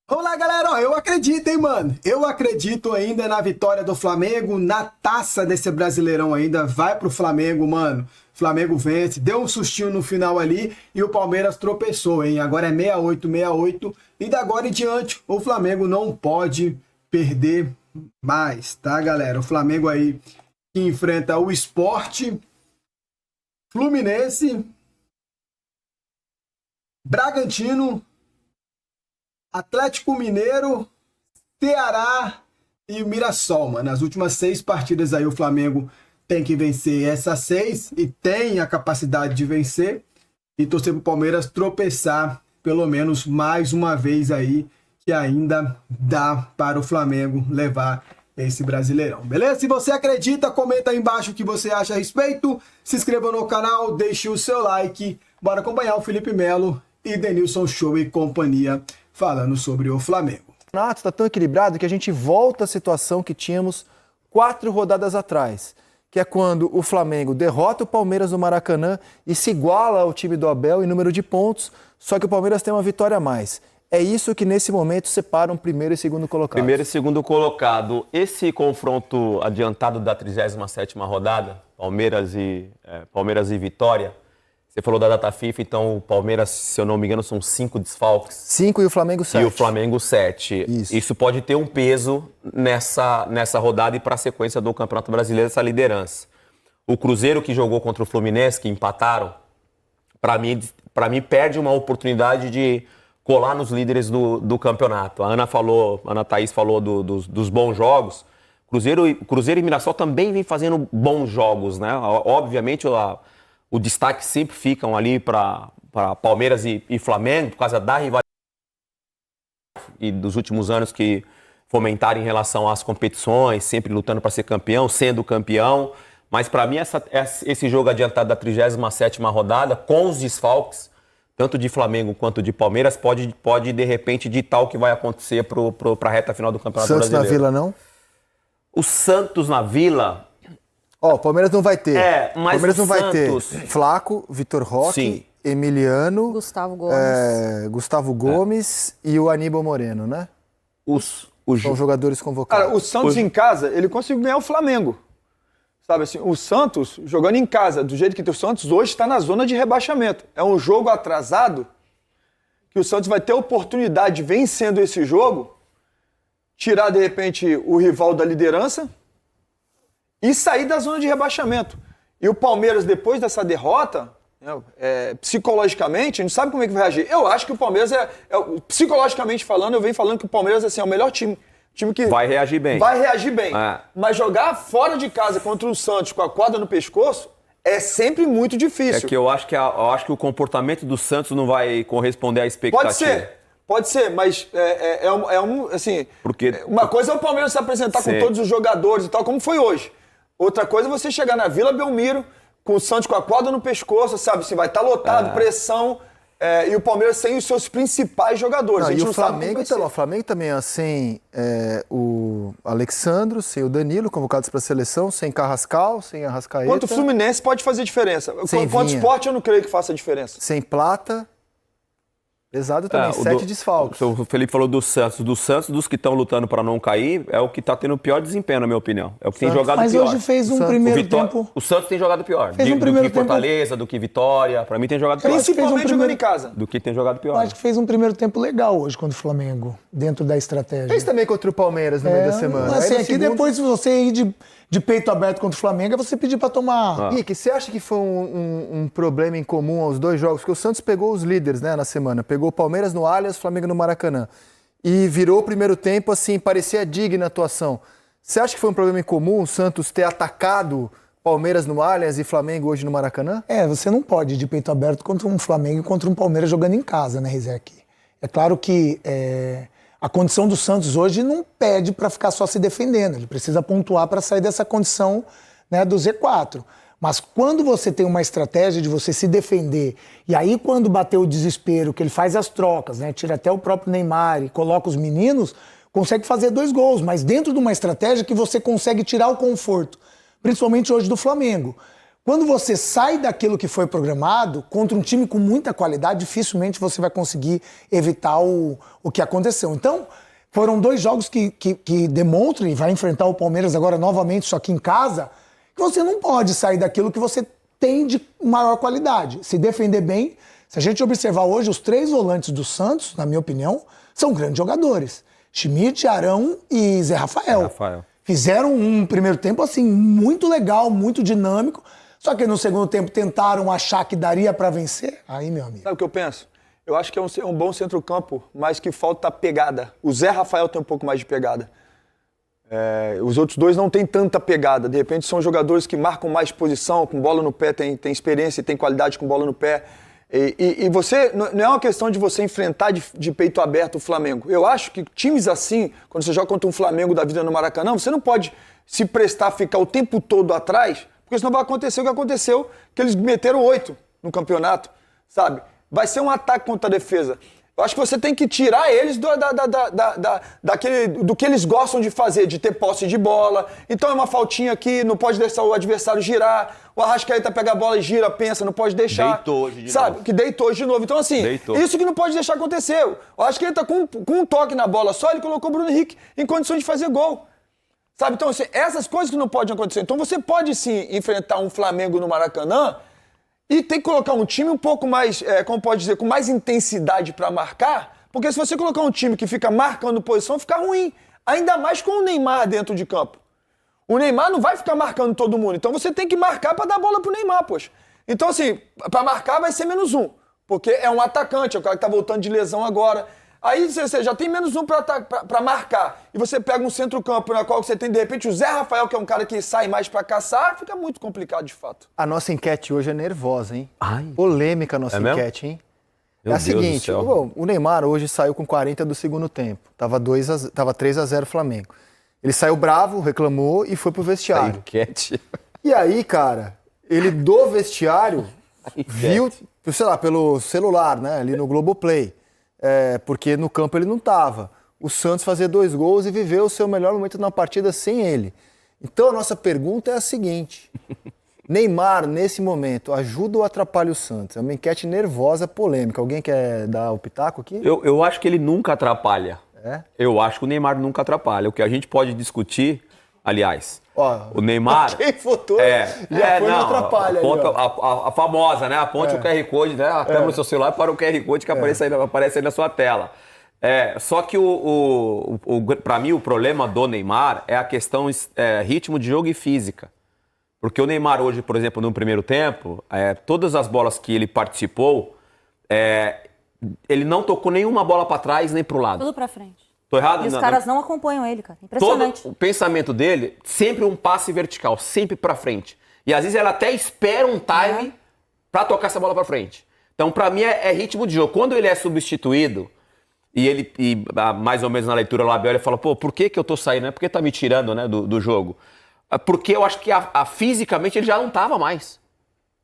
Vamos lá, galera. Ó, eu acredito, hein, mano. Eu acredito ainda na vitória do Flamengo, na taça desse Brasileirão ainda. Vai pro Flamengo, mano. Flamengo vence. Deu um sustinho no final ali e o Palmeiras tropeçou, hein. Agora é 68, 68. E da agora em diante, o Flamengo não pode perder mais, tá, galera? O Flamengo aí que enfrenta o Sport, Fluminense, Bragantino, Atlético Mineiro, Ceará e o Mirassol, mano. Nas últimas 6 partidas aí o Flamengo tem que vencer essas 6 e tem a capacidade de vencer e torcer pro Palmeiras tropeçar pelo menos mais uma vez aí, que ainda dá para o Flamengo levar esse Brasileirão, beleza? Se você acredita, comenta aí embaixo o que você acha a respeito, se inscreva no canal, deixe o seu like, bora acompanhar o Felipe Melo e Denilson Show e companhia falando sobre o Flamengo. O campeonato está tão equilibrado que a gente volta à situação que tínhamos 4 rodadas atrás, que é quando o Flamengo derrota o Palmeiras no Maracanã e se iguala ao time do Abel em número de pontos, só que o Palmeiras tem uma vitória a mais. É isso que nesse momento separa um primeiro e segundo colocado. Primeiro e segundo colocado. Esse confronto adiantado da 37ª rodada, Palmeiras e Vitória, você falou da data FIFA, então o Palmeiras, se eu não me engano, são 5 desfalques. 5 e o Flamengo 7. E o Flamengo 7. Isso pode ter um peso nessa rodada e para a sequência do Campeonato Brasileiro, essa liderança. O Cruzeiro, que jogou contra o Fluminense, que empataram, para mim perde uma oportunidade de colar nos líderes do campeonato. A Ana Thaís falou dos bons jogos. Cruzeiro e Mirassol também vem fazendo bons jogos, né? Obviamente, o destaque sempre ficam ali para Palmeiras e Flamengo, por causa da rivalidade e dos últimos anos que fomentaram em relação às competições, sempre lutando para ser campeão, sendo campeão. Mas para mim, esse jogo adiantado da 37ª rodada, com os desfalques, tanto de Flamengo quanto de Palmeiras, pode de repente ditar o que vai acontecer para a reta final do Campeonato Brasileiro. Santos na Vila, não? O Santos na Vila... Ó, o Palmeiras não vai ter. Mas Palmeiras não vai Santos... ter Flaco, Vitor Roque, Sim. Emiliano, Gustavo Gomes e o Aníbal Moreno, né? São jogadores convocados. Cara, o Santos em casa, ele conseguiu ganhar o Flamengo. Sabe assim, o Santos jogando em casa, do jeito que tem o Santos, hoje está na zona de rebaixamento. É um jogo atrasado que o Santos vai ter a oportunidade, vencendo esse jogo, tirar de repente o rival da liderança e sair da zona de rebaixamento. E o Palmeiras, depois dessa derrota, psicologicamente, a gente sabe como é que vai reagir. Eu acho que o Palmeiras, psicologicamente falando, eu venho falando que o Palmeiras assim, é o melhor time que vai reagir bem. Vai reagir bem. Mas jogar fora de casa contra o Santos com a corda no pescoço é sempre muito difícil. É que eu acho que o comportamento do Santos não vai corresponder à expectativa. Pode ser, mas assim, porque uma coisa é o Palmeiras se apresentar com todos os jogadores e tal, como foi hoje. Outra coisa é você chegar na Vila Belmiro com o Santos com a corda no pescoço, sabe? Assim, vai estar lotado, pressão, e o Palmeiras sem os seus principais jogadores. Não, e o Flamengo também é sem o Alexandro, sem o Danilo, convocados para a seleção, sem Carrascal, sem Arrascaeta. Quanto o Fluminense pode fazer diferença. Quanto o Sport eu não creio que faça diferença. Sem Plata. Pesado também, 7 desfalques. O Felipe falou do Santos. Dos que estão lutando para não cair, é o que está tendo o pior desempenho, na minha opinião. É o que tem jogado pior. Mas hoje fez um primeiro tempo... O Santos tem jogado pior. Fez um do que Fortaleza, do que Vitória. Para mim tem jogado pior. Principalmente jogando em casa. Do que tem jogado pior. Eu acho que fez um primeiro tempo legal hoje contra o Flamengo, dentro da estratégia. Fez também contra o Palmeiras no meio da semana. Assim, aqui depois, se você ir de peito aberto contra o Flamengo, é você pedir para tomar... Rick, você acha que foi um problema em comum aos dois jogos? Porque o Santos pegou os líderes, né, na semana. Pegou o Palmeiras no Allianz, o Flamengo no Maracanã. E virou o primeiro tempo, assim, parecia digna a atuação. Você acha que foi um problema em comum o Santos ter atacado Palmeiras no Allianz e Flamengo hoje no Maracanã? Você não pode ir de peito aberto contra um Flamengo e contra um Palmeiras jogando em casa, né, Rizek? É claro que... A condição do Santos hoje não pede para ficar só se defendendo. Ele precisa pontuar para sair dessa condição, né, do Z4. Mas quando você tem uma estratégia de você se defender, e aí quando bater o desespero, que ele faz as trocas, né, tira até o próprio Neymar e coloca os meninos, consegue fazer 2 gols, mas dentro de uma estratégia que você consegue tirar o conforto, principalmente hoje do Flamengo. Quando você sai daquilo que foi programado, contra um time com muita qualidade, dificilmente você vai conseguir evitar o que aconteceu. Então, foram 2 jogos que demonstram, e vai enfrentar o Palmeiras agora novamente, só que em casa, que você não pode sair daquilo que você tem de maior qualidade. Se defender bem, se a gente observar hoje, os 3 volantes do Santos, na minha opinião, são grandes jogadores. Schmidt, Arão e Zé Rafael. Fizeram um primeiro tempo, assim, muito legal, muito dinâmico. Só que no segundo tempo tentaram achar que daria para vencer. Aí, meu amigo. Sabe o que eu penso? Eu acho que é um bom centro-campo, mas que falta pegada. O Zé Rafael tem um pouco mais de pegada. Os outros 2 não têm tanta pegada. De repente são jogadores que marcam mais posição, com bola no pé, tem experiência e tem qualidade com bola no pé. E você, não é uma questão de você enfrentar de peito aberto o Flamengo. Eu acho que times assim, quando você joga contra um Flamengo da vida no Maracanã, você não pode se prestar a ficar o tempo todo atrás, porque senão vai acontecer o que aconteceu, que eles meteram 8 no campeonato, sabe? Vai ser um ataque contra a defesa. Eu acho que você tem que tirar eles do que eles gostam de fazer, de ter posse de bola. Então é uma faltinha aqui, não pode deixar o adversário girar. O Arrascaeta pega a bola e gira, pensa, não pode deixar. Deitou hoje de sabe? novo. Que deitou hoje de novo. Então assim, isso que não pode deixar acontecer. O Arrascaeta com um toque na bola só, ele colocou o Bruno Henrique em condições de fazer gol. Sabe? Então assim, essas coisas que não podem acontecer. Então você pode sim enfrentar um Flamengo no Maracanã e tem que colocar um time um pouco mais, como pode dizer, com mais intensidade para marcar, porque se você colocar um time que fica marcando posição, fica ruim. Ainda mais com o Neymar dentro de campo. O Neymar não vai ficar marcando todo mundo, então você tem que marcar para dar bola pro Neymar, poxa. Então assim, para marcar vai ser -1, porque é um atacante, é o cara que tá voltando de lesão agora. Aí você já tem -1 para marcar. E você pega um centro-campo na qual você tem, de repente, o Zé Rafael, que é um cara que sai mais para caçar, fica muito complicado de fato. A nossa enquete hoje é nervosa, hein? Ai. Polêmica a nossa mesmo? enquete, hein? Meu é a Deus seguinte, do céu. o Neymar hoje saiu com 40 do segundo tempo. Tava 3-0 Flamengo. Ele saiu bravo, reclamou e foi pro vestiário. Enquete. E aí, cara, ele do vestiário viu, sei lá, pelo celular, né? Ali no Globoplay. Porque no campo ele não tava. O Santos fazer 2 gols e viver o seu melhor momento na partida sem ele. Então a nossa pergunta é a seguinte: Neymar, nesse momento, ajuda ou atrapalha o Santos? É uma enquete nervosa, polêmica. Alguém quer dar o pitaco aqui? Eu acho que ele nunca atrapalha. É? Eu acho que o Neymar nunca atrapalha. O que a gente pode discutir, aliás, Ó, o Neymar... Quem votou já foi no atrapalha. A famosa, né? Aponte o QR Code, né? A câmera do seu celular para o QR Code que aparece aí na sua tela. Só que para mim o problema do Neymar é a questão ritmo de jogo e física. Porque o Neymar hoje, por exemplo, no primeiro tempo, todas as bolas que ele participou, ele não tocou nenhuma bola para trás nem para o lado. Tudo pra frente. Tô errado? E os caras não acompanham ele, cara. Impressionante. Todo o pensamento dele, sempre um passe vertical, sempre pra frente. E às vezes ela até espera um time pra tocar essa bola pra frente. Então, pra mim, é ritmo de jogo. Quando ele é substituído, mais ou menos na leitura lá, ele fala, pô, por que eu tô saindo? Não é porque tá me tirando, né, do jogo. Porque eu acho que fisicamente ele já não tava mais.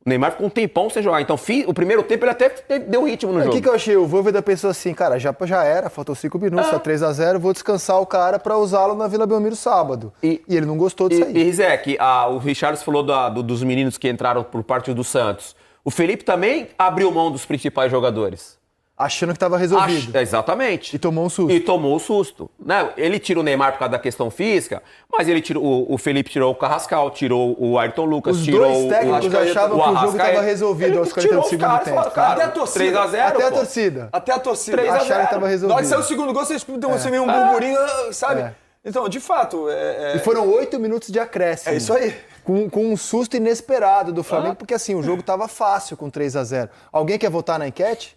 O Neymar ficou um tempão sem jogar. Então, o primeiro tempo ele até deu ritmo no jogo. O que eu achei? O Voivoda pensou assim, cara, já era, faltou 5 minutos, tá 3-0, vou descansar o cara pra usá-lo na Vila Belmiro sábado. E ele não gostou disso aí. E Rizek, o Richards falou dos meninos que entraram por parte do Santos. O Felipe também abriu mão dos principais jogadores. Achando que estava resolvido. Exatamente. E tomou um susto. E tomou o susto. Né? Ele tira o Neymar por causa da questão física, mas ele tirou, o Felipe tirou o Carrascal, tirou o Ayrton Lucas, Os tirou dois técnicos achavam que o jogo estava resolvido aos 40 do segundo tempo. Até a torcida. 3-0, Até a torcida. Até a torcida. 3-0. Acharam que estava resolvido. Na hora que saiu o segundo gol, você viu um burburinho, sabe? Então, de fato... E foram 8 minutos de acréscimo. É isso aí. Com um susto inesperado do Flamengo, porque assim, o jogo estava fácil com 3-0. Alguém quer votar na enquete?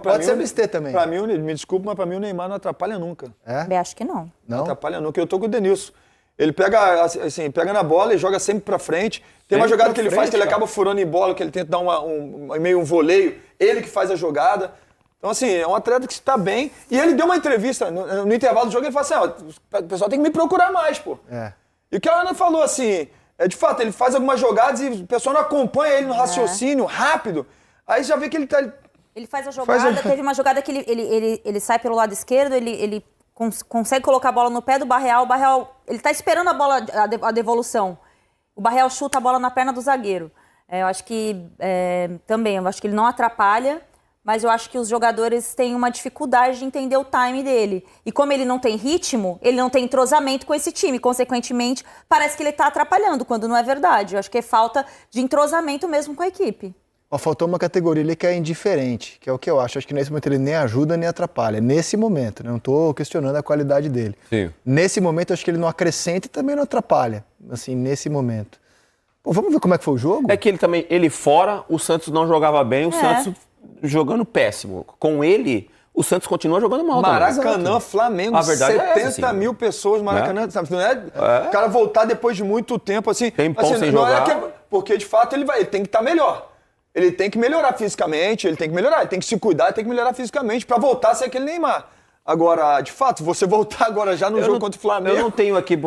Pode ser BST também. Pra mim, me desculpa, mas pra mim o Neymar não atrapalha nunca. Eu acho que não. Não atrapalha nunca. Eu tô com o Denilson. Ele pega na bola e joga sempre pra frente. Tem uma jogada que ele faz que ele acaba furando em bola, que ele tenta dar meio um voleio. Ele que faz a jogada. Então, assim, é um atleta que está bem. E ele deu uma entrevista no intervalo do jogo, ele falou assim, o pessoal tem que me procurar mais, pô. E o que a Ana falou, assim, de fato, ele faz algumas jogadas e o pessoal não acompanha ele no raciocínio rápido. Aí já vê que ele tá... Ele faz a jogada, teve uma jogada que ele sai pelo lado esquerdo, ele consegue colocar a bola no pé do Barreal, o Barreal, ele tá esperando a bola, a devolução. O Barreal chuta a bola na perna do zagueiro. Eu acho que também, eu acho que ele não atrapalha, mas eu acho que os jogadores têm uma dificuldade de entender o time dele. E como ele não tem ritmo, ele não tem entrosamento com esse time. Consequentemente, parece que ele está atrapalhando, quando não é verdade. Eu acho que é falta de entrosamento mesmo com a equipe. Faltou uma categoria ali que é indiferente, que é o que eu acho. Acho que nesse momento ele nem ajuda nem atrapalha. Nesse momento, né? Não estou questionando a qualidade dele. Sim. Nesse momento, acho que ele não acrescenta e também não atrapalha. Assim, nesse momento. Pô, vamos ver como é que foi o jogo? É que ele fora, o Santos não jogava bem, o Santos jogando péssimo. Com ele, o Santos continua jogando mal. Maracanã, Flamengo, A verdade 70 é essa, assim. mil pessoas, Maracanã, sabe? Não é o cara voltar depois de muito tempo, assim. Tempão assim, sem não jogar. Porque, de fato, ele tem que estar melhor. Ele tem que melhorar fisicamente, ele tem que se cuidar, ele tem que melhorar fisicamente pra voltar a ser aquele Neymar. Agora, de fato, você voltar agora já no jogo contra o Flamengo... Eu não tenho aqui,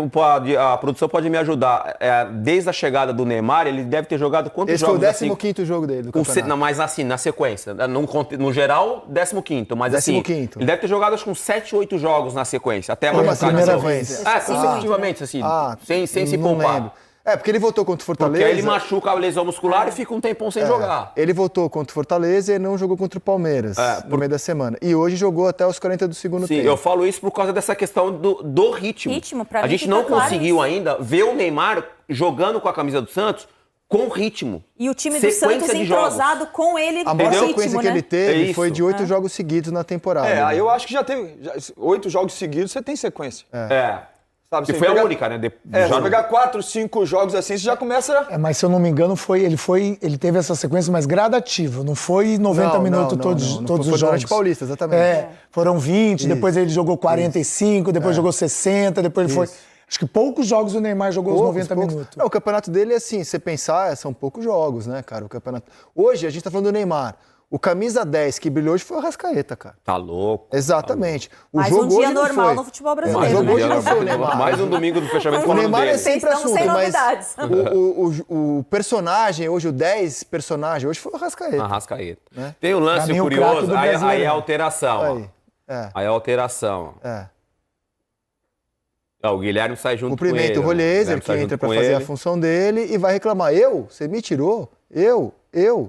a produção pode me ajudar. Desde a chegada do Neymar, ele deve ter jogado quantos jogos? Esse foi o 15º jogo dele do campeonato. Não, mas assim, na sequência. No geral, 15º. Mas assim, 15º. ele deve ter jogado acho com 7, 8 jogos na sequência. Até Como machucar assim, na primeira sequência. vez? Consecutivamente, assim, sem se não poupar. lembro. Porque ele voltou contra o Fortaleza. Porque aí ele machuca a lesão muscular e fica um tempão sem jogar. Ele voltou contra o Fortaleza e não jogou contra o Palmeiras no meio da semana. E hoje jogou até os 40 do segundo tempo. Sim, eu falo isso por causa dessa questão do ritmo. Pra a mim gente fica não claro conseguiu isso. ainda ver o Neymar jogando com a camisa do Santos com ritmo. E o time do Santos entrosado com ele a maior ritmo, sequência que né? ele teve foi de 8 jogos seguidos na temporada. Aí eu acho que já teve 8 jogos seguidos, você tem sequência. Sabe, Que foi a única, né? Se pegar 4, 5 jogos assim, você já começa... Mas se eu não me engano, ele teve essa sequência mais gradativa, não foi 90 minutos todos os foi jogos. durante Paulista, exatamente. Foram 20, depois ele jogou 45, depois jogou 60, depois ele foi... Acho que poucos jogos o Neymar jogou os 90 minutos. O campeonato dele, assim, se você pensar, são poucos jogos, né, cara? O campeonato... Hoje, a gente tá falando do Neymar. O camisa 10 que brilhou hoje foi o Arrascaeta, cara. Tá louco. Exatamente. O Mais jogo um dia hoje não normal foi. no futebol Mais brasileiro, um né? hoje não foi o Neymar. Mais um domingo do fechamento O falando Neymar é dele. sempre Estamos assunto, sem mas novidades. o personagem, hoje o 10 personagem, hoje foi o Arrascaeta. Arrascaeta. Né? Tem um lance Pra mim, o craque curioso, do aí brasileiro. é a alteração. Aí. Aí é a alteração. O Guilherme sai junto com ele. Cumprimenta o Rolhezer, que entra pra fazer a função dele e vai reclamar. Você me tirou?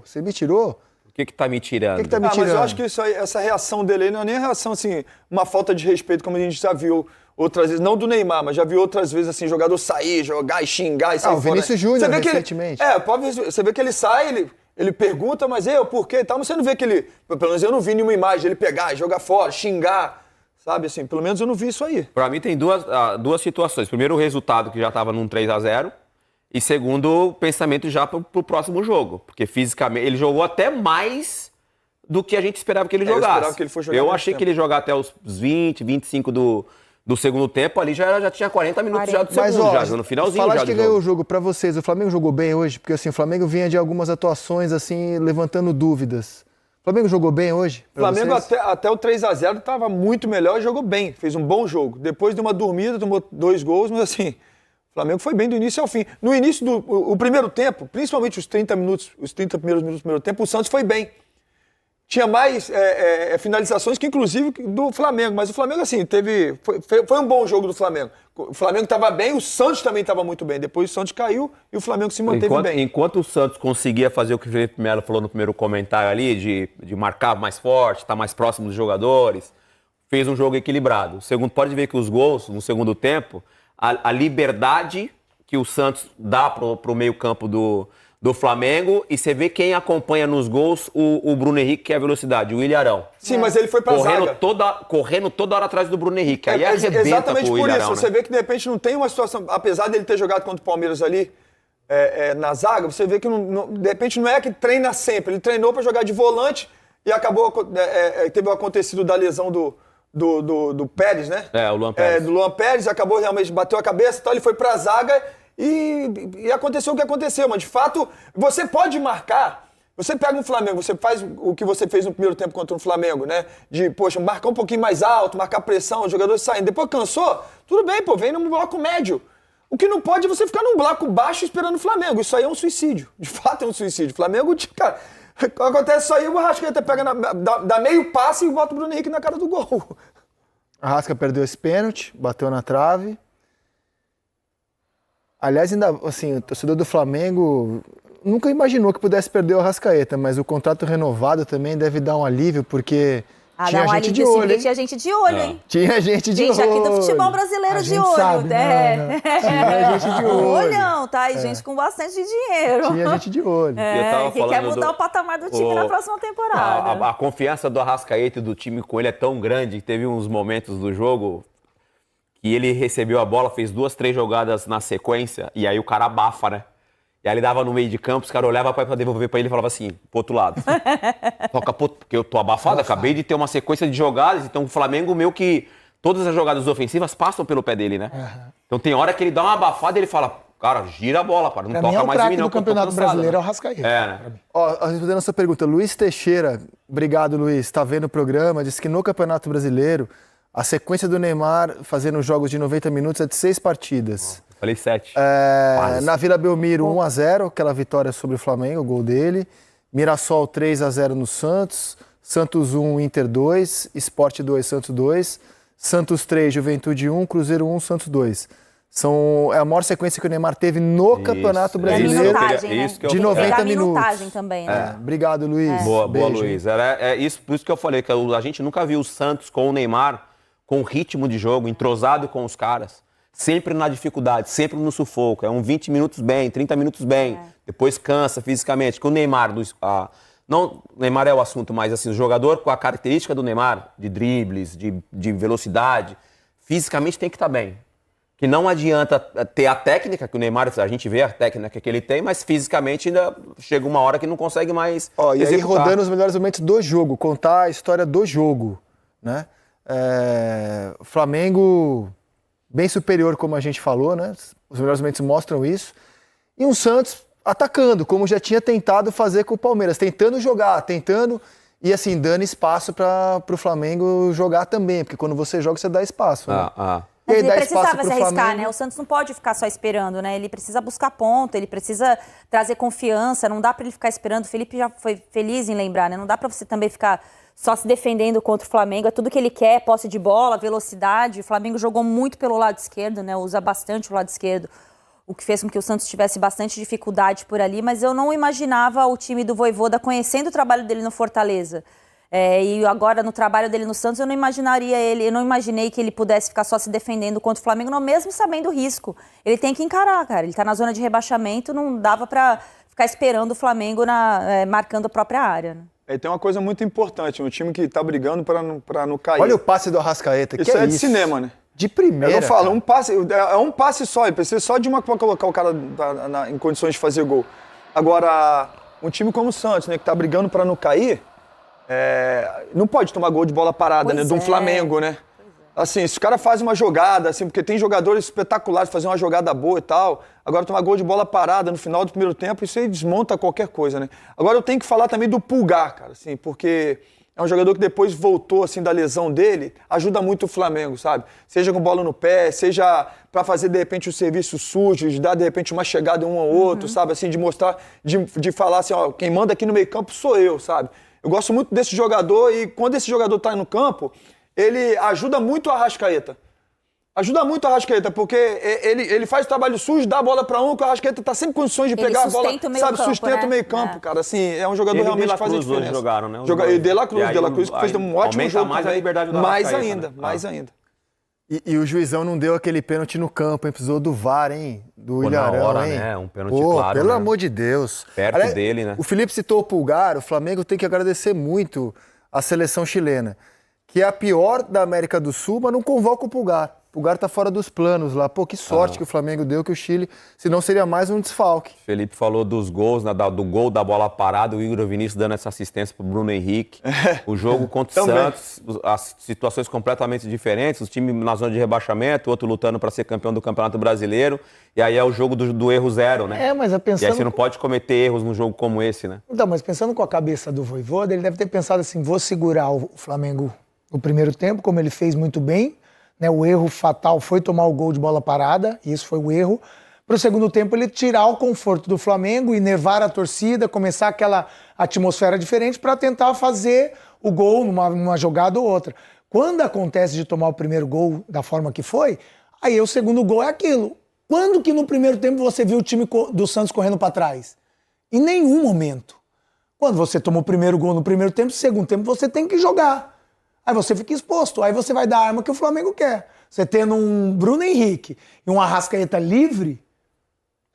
Você me tirou? Por que tá me tirando? Por que tá me tirando? Mas eu acho que essa reação dele aí não é nem a reação, assim, uma falta de respeito, como a gente já viu outras vezes, não do Neymar, mas já viu outras vezes, assim, jogador sair, jogar e xingar e sair o Vinícius Júnior, recentemente. Você vê que ele sai, ele pergunta, mas por quê e tal, mas você não vê que ele, pelo menos eu não vi nenhuma imagem, ele pegar, jogar fora, xingar, sabe, assim, pelo menos eu não vi isso aí. Pra mim tem duas situações. Primeiro, o resultado, que já tava num 3-0. E segundo, o pensamento já pro próximo jogo. Porque fisicamente, ele jogou até mais do que a gente esperava que ele jogasse. Eu esperava que ele fosse jogar Eu mais achei tempo. que ele ia jogar até os 20, 25 do segundo tempo. Ali já tinha 40 minutos já do segundo, já no finalzinho falar já de do quem ganhou o jogo pra vocês. O Flamengo jogou bem hoje? Porque assim, o Flamengo vinha de algumas atuações assim, levantando dúvidas. O Flamengo jogou bem hoje? O Flamengo até o 3-0 estava muito melhor e jogou bem, fez um bom jogo. Depois de uma dormida, tomou 2 gols, mas assim, o Flamengo foi bem do início ao fim. No início do primeiro tempo, principalmente os 30 primeiros minutos do primeiro tempo, o Santos foi bem. Tinha mais finalizações que inclusive do Flamengo, mas o Flamengo assim, foi um bom jogo do Flamengo. O Flamengo estava bem, o Santos também estava muito bem. Depois o Santos caiu e o Flamengo se manteve bem. Enquanto o Santos conseguia fazer o que o Felipe Melo falou no primeiro comentário ali, de marcar mais forte, estar mais próximo dos jogadores, fez um jogo equilibrado. Segundo, pode ver que os gols, no segundo tempo, a liberdade que o Santos dá pro meio campo do Flamengo, e você vê quem acompanha nos gols o Bruno Henrique, que é a velocidade, o William Arão. Sim, mas ele foi pra zaga. Correndo toda hora atrás do Bruno Henrique. Aí arrebenta exatamente por William isso. Arão, Você né? vê que de repente não tem uma situação, apesar dele ter jogado contra o Palmeiras ali na zaga, você vê que de repente não é que treina sempre. Ele treinou pra jogar de volante e acabou, teve o acontecido da lesão do Pérez, né? O Luan Pérez. Do Luan Pérez, acabou realmente, bateu a cabeça e tal, ele foi pra zaga e aconteceu o que aconteceu. Mas, de fato, você pode marcar. Você pega um Flamengo, você faz o que você fez no primeiro tempo contra o Flamengo, né? De, marcar um pouquinho mais alto, marcar pressão, os jogadores saindo. Depois cansou, tudo bem, vem num bloco médio. O que não pode é você ficar num bloco baixo esperando o Flamengo. Isso aí é um suicídio. De fato é um suicídio. O Flamengo, cara, acontece isso aí, o Arrascaeta pega, dá meio passe e bota o Bruno Henrique na cara do gol. Arrasca perdeu esse pênalti, bateu na trave. Aliás, ainda assim, o torcedor do Flamengo nunca imaginou que pudesse perder o Arrascaeta, mas o contrato renovado também deve dar um alívio, porque tinha dá um gente de alívio, olho, hein? tinha gente de olho, hein? Tinha gente de olho. Gente aqui do futebol brasileiro A de gente olho. sabe, né? Tinha gente de olho. Olhão, tá? E gente com bastante dinheiro. Tinha gente de olho. Eu tava Que quer falando mudar o patamar do time na próxima temporada. A confiança do Arrascaeta e do time com ele é tão grande que teve uns momentos do jogo que ele recebeu a bola, fez 2, 3 jogadas na sequência e aí o cara abafa, né? E aí ele dava no meio de campo, os caras olhavam pra devolver pra ele e falava assim, pro outro lado. Toca porque eu tô abafado, acabei de ter uma sequência de jogadas, então o Flamengo meio que todas as jogadas ofensivas passam pelo pé dele, né? Então tem hora que ele dá uma abafada e ele fala, cara, gira a bola, para, não Pra toca mim é o mais em mim craque não. do Campeonato Brasileiro, é o Arrascaeta. É, né? Ó, respondendo a sua pergunta, Luiz Teixeira, obrigado, Luiz, tá vendo o programa, disse que no Campeonato Brasileiro a sequência do Neymar fazendo jogos de 90 minutos é de 6 partidas. Falei 7. Na Vila Belmiro, 1-0, aquela vitória sobre o Flamengo, o gol dele. Mirassol 3-0 no Santos. Santos 1, Inter 2. Sport 2, Santos 2. Santos 3, Juventude 1. Cruzeiro 1, Santos 2. É a maior sequência que o Neymar teve no Campeonato Brasileiro. De 90 minutos. Minutagem também, né? Obrigado, Luiz. Boa, Beijo. Luiz. Isso, por isso que eu falei, que a gente nunca viu o Santos com o Neymar com ritmo de jogo, entrosado com os caras. Sempre na dificuldade, sempre no sufoco. É 20 minutos bem, 30 minutos bem. Depois cansa fisicamente. Que o Neymar, não, o Neymar é o assunto, mas assim, o jogador com a característica do Neymar, de dribles, de velocidade, fisicamente tem que estar bem. Que não adianta ter a técnica, que o Neymar, a gente vê a técnica que ele tem, mas fisicamente ainda chega uma hora que não consegue mais e aí rodando os melhores momentos do jogo, contar a história do jogo, né? Flamengo bem superior, como a gente falou, né? Os melhores momentos mostram isso. E um Santos atacando, como já tinha tentado fazer com o Palmeiras, tentando jogar, e assim, dando espaço para o Flamengo jogar também, porque quando você joga, você dá espaço. Né? Mas ele precisava se arriscar, né? O Santos não pode ficar só esperando, né? Ele precisa buscar ponto, ele precisa trazer confiança, não dá para ele ficar esperando. O Felipe já foi feliz em lembrar, né? Não dá para você também ficar só se defendendo contra o Flamengo. É tudo que ele quer, posse de bola, velocidade. O Flamengo jogou muito pelo lado esquerdo, né? Usa bastante o lado esquerdo, o que fez com que o Santos tivesse bastante dificuldade por ali, mas eu não imaginava o time do Vojvoda conhecendo o trabalho dele no Fortaleza. E agora no trabalho dele no Santos eu não imaginei que ele pudesse ficar só se defendendo contra o Flamengo, não, mesmo sabendo o risco. Ele tem que encarar, cara. Ele tá na zona de rebaixamento, não dava para ficar esperando o Flamengo marcando a própria área, né? E tem uma coisa muito importante, um time que tá brigando para não cair. Olha o passe do Arrascaeta, isso é de cinema, né? De primeira, eu não falo, um passe só, ele precisa só de uma para colocar o cara em condições de fazer gol. Agora, um time como o Santos, né, que tá brigando para não cair, não pode tomar gol de bola parada, né, de um Flamengo, né? Assim, se o cara faz uma jogada, assim, porque tem jogadores espetaculares fazer uma jogada boa e tal, agora tomar gol de bola parada no final do primeiro tempo, isso aí desmonta qualquer coisa, né? Agora eu tenho que falar também do Pulgar, cara, assim, porque é um jogador que depois voltou, assim, da lesão dele, ajuda muito o Flamengo, sabe? Seja com bola no pé, seja para fazer, de repente, o serviço sujo, de dar, de repente, uma chegada em um ao outro, sabe? Assim, de mostrar, de falar assim, ó, quem manda aqui no meio campo sou eu, sabe? Eu gosto muito desse jogador e quando esse jogador tá no campo, ele ajuda muito o Arrascaeta. Ajuda muito o Arrascaeta, porque ele faz o trabalho sujo, dá a bola para que o Arrascaeta tá sempre em condições de pegar a bola, sabe, sustenta o meio campo, cara. Assim, é um jogador realmente que faz a diferença. Jogaram, né? E De La Cruz que fez um ótimo jogo mais também. A liberdade do mais Arrascaeta, ainda, né? mais ainda. E o juizão não deu aquele pênalti no campo, hein? Precisou do VAR, hein? Do Ilharão, na hora, hein? né? Um pênalti claro, pelo né? amor de Deus. Perto dele, né? O Felipe citou o Pulgar, o Flamengo tem que agradecer muito a seleção chilena, que é a pior da América do Sul, mas não convoca o Pulgar. O Pulgar tá fora dos planos lá. Pô, que sorte que o Flamengo deu, que o Chile, senão seria mais um desfalque. Felipe falou dos gols, do gol da bola parada, o Igor Vinícius dando essa assistência pro Bruno Henrique. O jogo contra o Santos, as situações completamente diferentes, os times na zona de rebaixamento, o outro lutando para ser campeão do Campeonato Brasileiro, e aí é o jogo do erro zero, né? Mas pensando... E aí você não pode cometer erros num jogo como esse, né? Então, mas pensando com a cabeça do Vojvoda, ele deve ter pensado assim, vou segurar o Flamengo no primeiro tempo, como ele fez muito bem, né? O erro fatal foi tomar o gol de bola parada, e isso foi o erro. Para o segundo tempo, ele tirar o conforto do Flamengo, enervar a torcida, começar aquela atmosfera diferente para tentar fazer o gol numa jogada ou outra. Quando acontece de tomar o primeiro gol da forma que foi, aí o segundo gol é aquilo. Quando que no primeiro tempo você viu o time do Santos correndo para trás? Em nenhum momento. Quando você toma o primeiro gol no primeiro tempo, no segundo tempo você tem que jogar. Aí você fica exposto, aí você vai dar a arma que o Flamengo quer. Você tendo um Bruno Henrique e um Arrascaeta livre,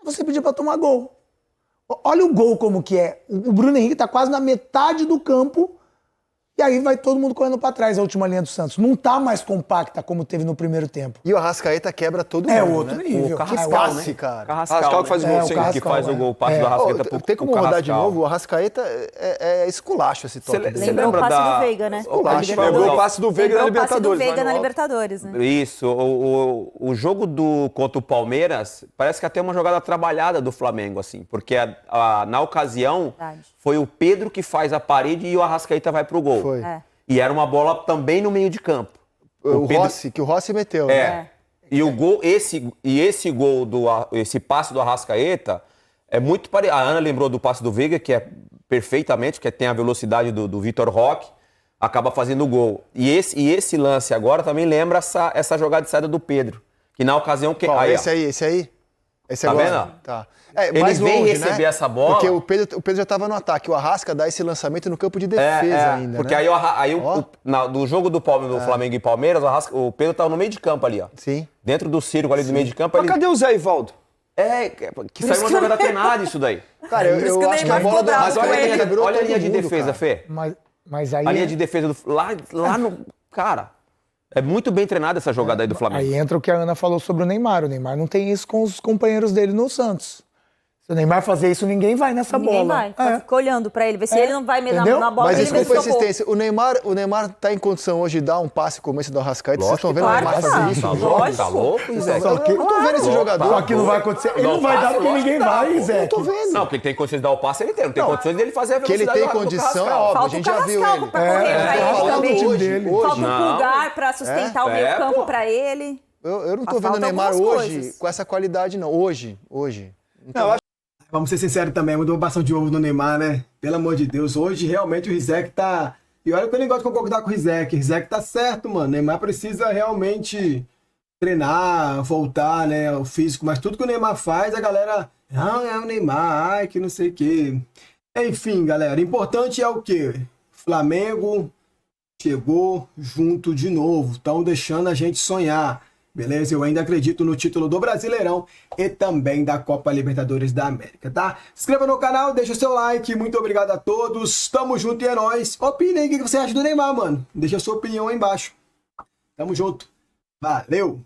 você pedir para tomar gol. Olha o gol como que é. O Bruno Henrique tá quase na metade do campo e aí vai todo mundo correndo para trás, a última linha do Santos. Não tá mais compacta como teve no primeiro tempo. E o Arrascaeta quebra todo mundo, É outro né? nível. O Carrascal, Que passe, né? cara. Carrascal que faz o né? gol, sim. Que faz o gol, o passe do Arrascaeta pro Tem como pro rodar de Carrascal. novo? O Arrascaeta é esculacho esse toque. dele. Você Lembrou lembra o passe da... do Veiga, né? Esculacho. Foi o gol, passe do Veiga na Lembrou o passe do Libertadores. Veiga lá na no alto. Libertadores, né? Isso, o jogo contra o Palmeiras parece que até uma jogada trabalhada do Flamengo, assim, porque na ocasião Verdade. foi o Pedro que faz a parede e o Arrascaeta vai pro gol. Foi. É. E era uma bola também no meio de campo. O Pedro- Rossi, que o Rossi meteu, É. né? E o gol, esse gol esse passe do Arrascaeta é muito parecido. A Ana lembrou do passe do Veiga, que é perfeitamente, que tem a velocidade do Vitor Roque, acaba fazendo o gol. E esse lance agora também lembra essa jogada de saída do Pedro, que na ocasião que Qual? aí, ó. Esse aí? Esse Tá agora? vendo? Tá. Ele mais vem longe, receber né? essa bola. Porque o Pedro já estava no ataque. O Arrasca dá esse lançamento no campo de defesa ainda, porque né? do jogo do Flamengo e Palmeiras, o Pedro tava no meio de campo ali, ó. Sim. Dentro do círculo ali do meio de campo. Mas cadê o Zé Ivaldo? Que saiu uma jogada treinada isso daí. Cara, eu que o acho que a Neymar bola do ficou bravo Mas Arrasca olha a com ele. linha, quebrou olha a todo linha de mundo, defesa, cara. Fê. Mas aí, A linha de defesa lá no... Cara, é muito bem treinada essa jogada aí do Flamengo. aí entra o que a Ana falou sobre o Neymar. O Neymar não tem isso com os companheiros dele no Santos. Se o Neymar fazer isso, ninguém vai nessa Ninguém bola. vai. Só fica olhando pra ele, ver se ele não vai Entendeu? na bola. Mas ele isso vê com se tocou. persistência. O Neymar tá em condição hoje de dar um passe como esse do Arrascaeta. Vocês estão vendo o claro Neymar que tá. fazer isso? Tá no louco? jogo? Tá louco, Zé? Só que eu não tô vendo esse jogador. Só que não vai acontecer. Ele não vai dar porque ninguém vai, Zé. Eu tô vendo. Não, porque ele tem condições de dar o passe, ele tem. Não tem condições dele fazer a Que ele velocidade tem do condição, é Carrascal. óbvio. A Falta o gente já viu Carrascal ele. pra correr pra ele falando também. do time dele. Falta um Não. Pulgar pra sustentar o meio É, campo pô. pra ele. Eu não tô Mas vendo o falta Neymar algumas hoje coisas. com essa qualidade, não. Hoje. Não, eu acho Vamos ser sinceros também, mudou bastante de ovo no Neymar, né? Pelo amor de Deus, hoje realmente o Rizek tá... E olha que eu nem gosto de concordar com o Rizek. O Rizek tá certo, mano. O Neymar precisa realmente treinar, voltar, né? O físico. Mas tudo que o Neymar faz, a galera... Não, é o Neymar, ai, que não sei o quê. Enfim, galera, importante é o quê? Flamengo chegou junto de novo. Estão deixando a gente sonhar. Beleza? Eu ainda acredito no título do Brasileirão e também da Copa Libertadores da América, tá? Se inscreva no canal, deixa o seu like. Muito obrigado a todos. Tamo junto e é nóis. Opine aí o que você acha do Neymar, mano. Deixa a sua opinião aí embaixo. Tamo junto. Valeu!